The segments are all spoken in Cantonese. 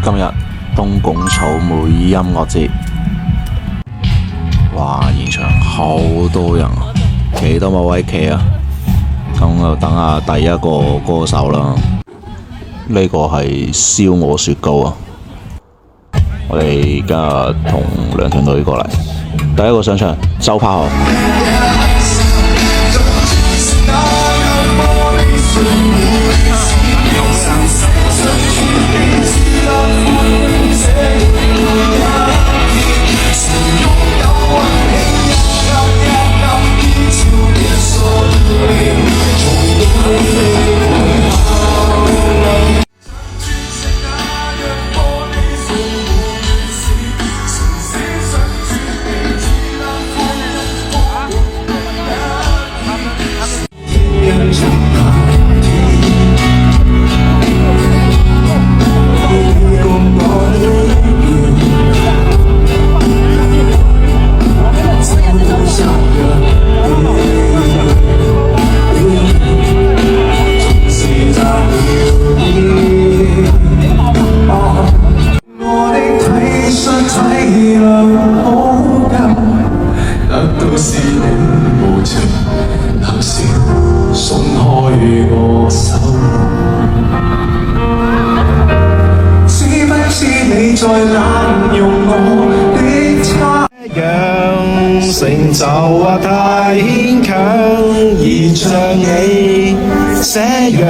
今日東莞草莓音樂節，哇！現場好多人，企都冇位企啊！咁就等下第一個歌手啦。呢個係燒鵝雪糕啊！我哋而家同兩團隊過嚟，第一個上場周柏豪。成就太牽強，而像你這樣，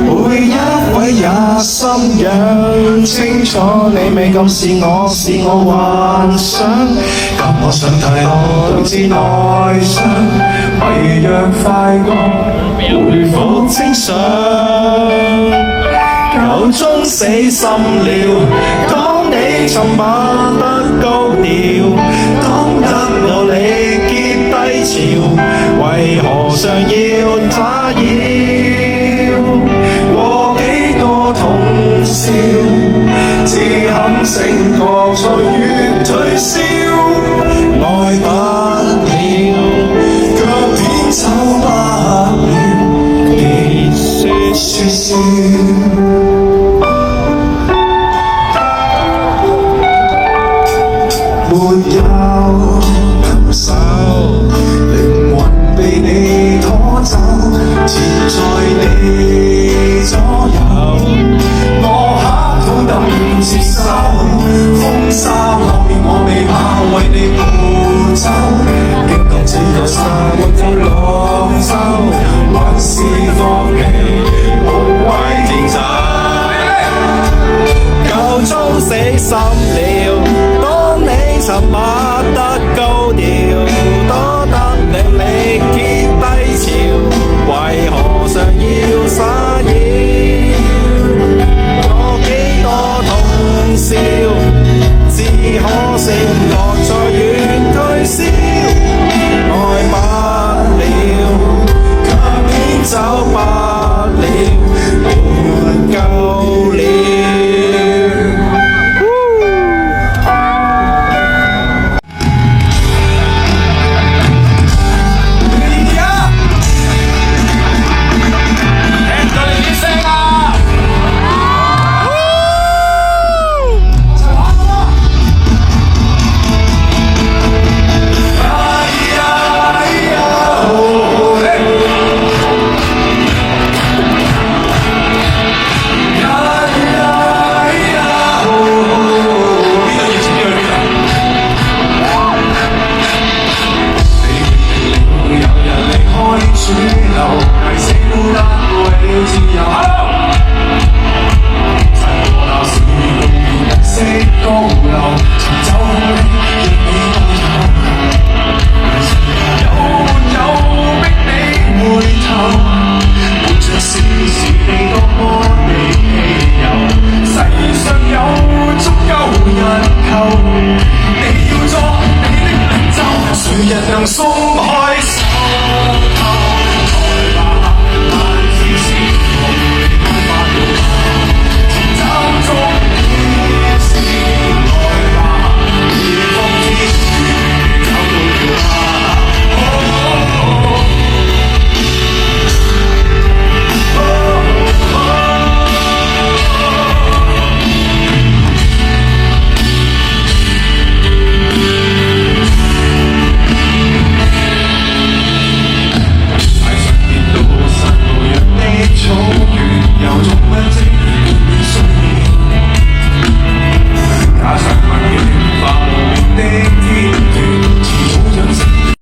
每一位也心癢。清楚你未夠是我幻想，跟我想太多導致內傷，迷藥快樂回復正常，夠鐘死心了。當你沉默得高調，當得我力竭低潮，為何尚要打擾？過幾多通宵，只肯醒覺才越退燒，愛不了，腳偏走不了，別說笑。沒有感受，靈魂被你拖走，纏在你左右。我刻苦等接受，風沙後面我未怕，為你負走。激動只有沙沒有落手，還是放棄無謂天走。夠鐘死心理。